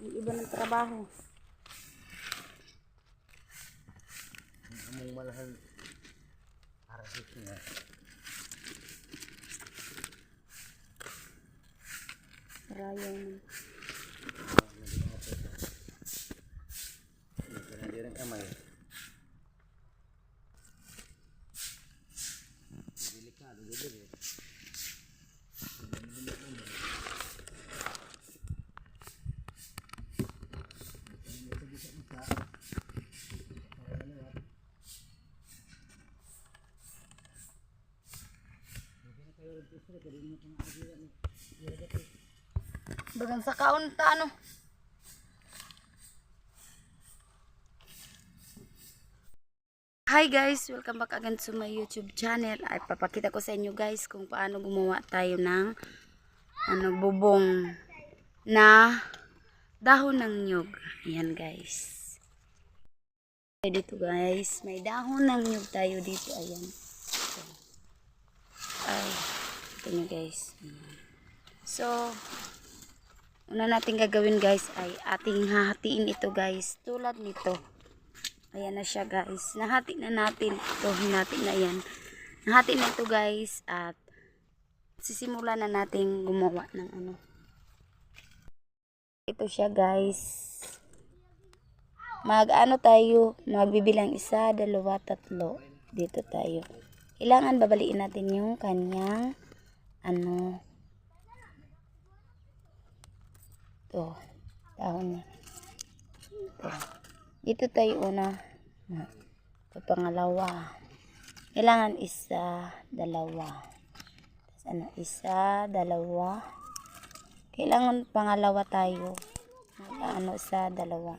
Yung iba ng trabaho. Among malahal para sa nga. Rayon. Rin amay. Delikado gitu. Bagang sa kaunta ano. Hi guys, welcome back again to my YouTube channel. Ay papakita ko sa inyo guys kung paano gumawa tayo ng bubong na dahon ng nyug. Ayan guys. Dito guys, may dahon ng nyug tayo dito. Ayan. Ay, ito nyo guys. So, una natin gagawin guys ay ating hahatiin ito guys. Tulad nito. Ayan na siya guys. Nahati na natin. Ito, hinati na yan. Nahati na ito guys. At sisimulan na natin gumawa ng Ito siya guys. Tayo. Magbibilang 1, 2, 3. Dito tayo. Kailangan babaliin natin yung kanyang ito. Dahon niya. Ito. Dito tayo una. Ito pangalawa. Kailangan 1, 2. Tapos 1, 2. Kailangan pangalawa tayo. 1, 2. 1, 2.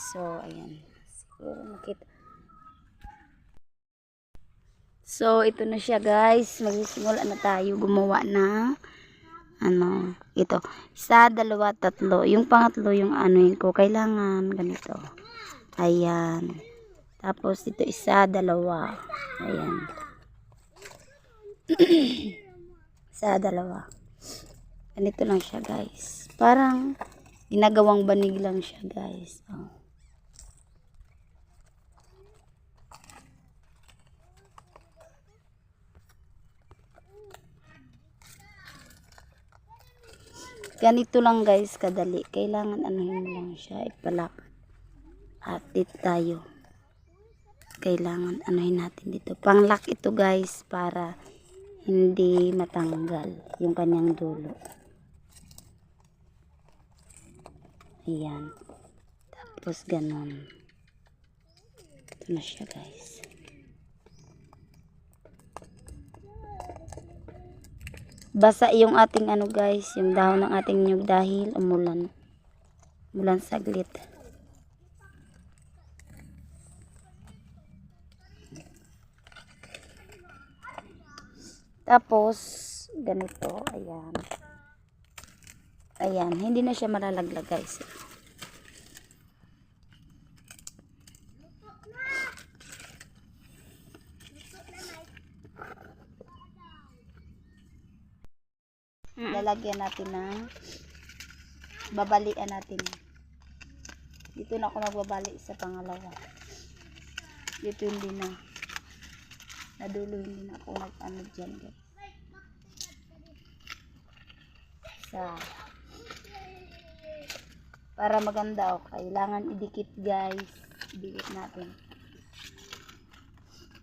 So, ayan. Siguro makita. So, ito na siya guys. Magsisimula na tayo gumawa ng ito. 1, 2, 3. Yung pangatlo, yung yun ko. Kailangan ganito. Ayan. Tapos, ito 1, 2. Ayan. 1, 2. Ganito lang siya guys. Parang ginagawang banig lang siya guys. Oh. Ganito lang guys kadali. Kailangan anuhin mo lang siya. Ipalak. Atit tayo. Kailangan anuhin natin dito. Panglock ito guys para hindi matanggal yung kanyang dulo. Ayan. Tapos ganon. Ito na siya guys. Basa yung ating guys, yung dahon ng ating nyug dahil umulan. Umulan saglit. Tapos ganito, ayan. Ayan, hindi na siya malalaglag guys. Lalagyan natin ng babalian natin. Dito na ako magbabali sa pangalawa. Dito hindi na. Nadulo hindi na ako dyan guys. Para maganda kailangan idikit guys. Idikit natin.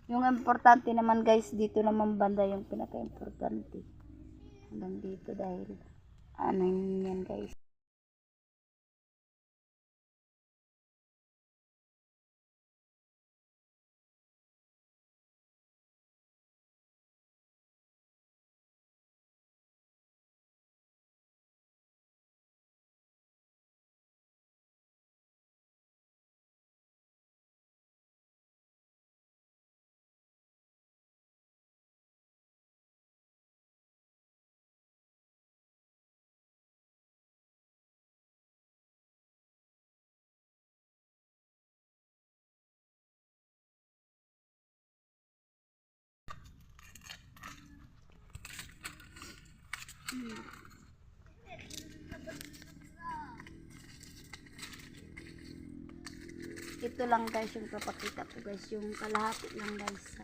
Yung importante naman guys, dito naman banda yung pinaka-importante. Hanggang dito dahil yan guys. Ito lang guys yung papakita ko guys, yung kalahati lang guys sa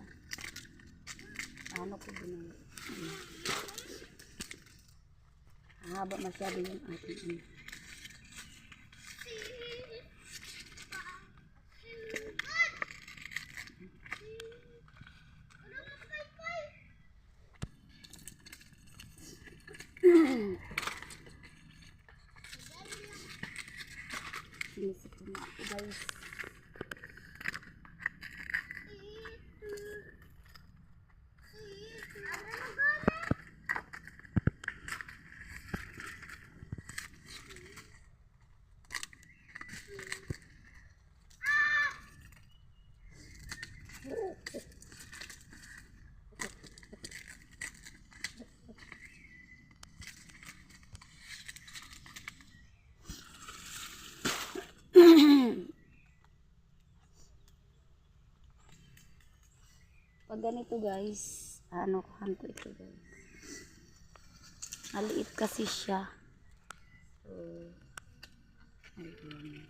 ano ko din. Haba masyado yung ating ano. Sinisip ko na ako guys. Pag ganito guys, ano ko ito guys. Maliit kasi siya. So, ayun.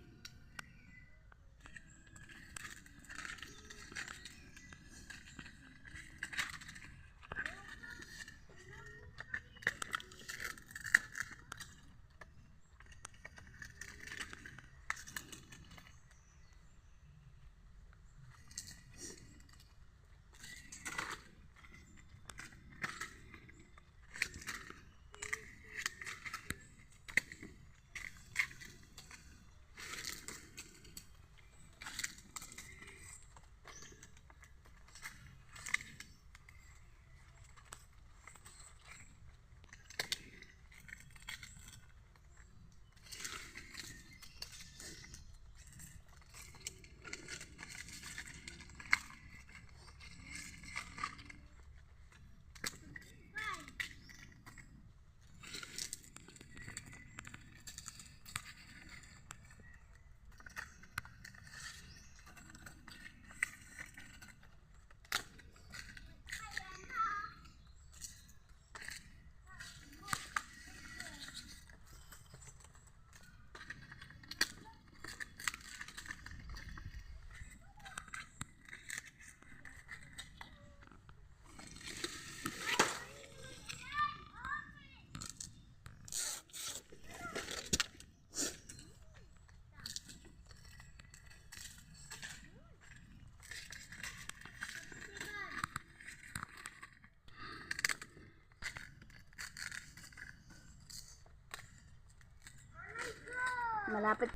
Malapit.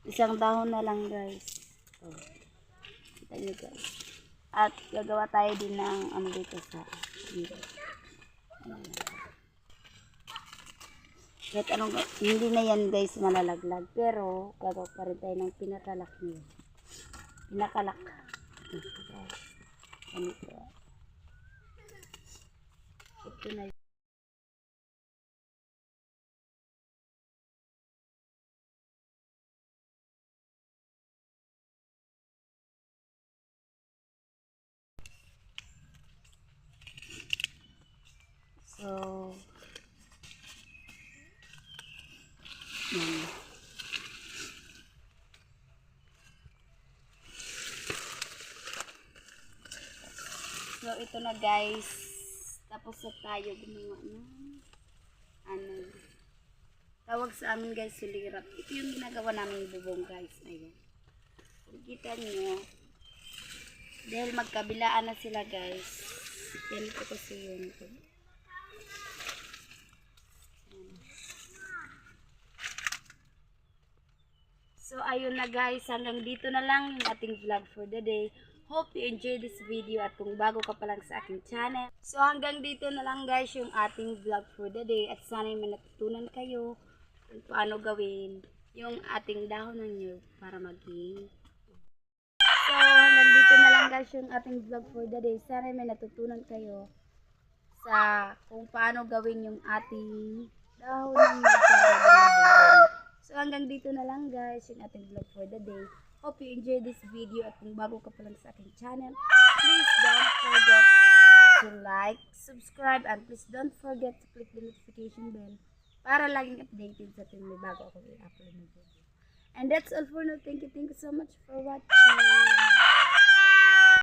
Isang dahon na lang guys. Oh, kita nyo guys. At gagawa tayo din ng ano dito sa dito. Kahit anong, hindi na yan guys malalaglag. Pero gagawa pa rin tayo ng pinakalak niya. Pinakalak. Ganito. Ito na. So, yan. So, ito na guys. Tapos na tayo gumawa ng ano. Tawag sa amin guys, sulirap. Ito yung ginagawa namin bubong guys. Ayan. Kung kita nyo, dahil magkabilaan na sila guys. Yan ito kasi yun. ayun na guys, hanggang dito na lang yung ating vlog for the day. Hope you enjoy this video at kung bago ka pa lang sa aking channel. So hanggang dito na lang guys yung ating vlog for the day at sana may natutunan kayo kung paano gawin yung ating dahon ng nyug para maging. So hanggang dito na lang guys yung ating vlog for the day. Sana may natutunan kayo sa kung paano gawin yung ating dahon ng nyug para maging buhay. So hanggang dito na lang guys yung ating vlog for the day. Hope you enjoyed this video at kung bago ka pa lang sa aking channel, please don't forget to like, subscribe, and please don't forget to click the notification bell para laging updated sa tuwing may bago ako i-upload na video. And that's all for now. Thank you so much for watching.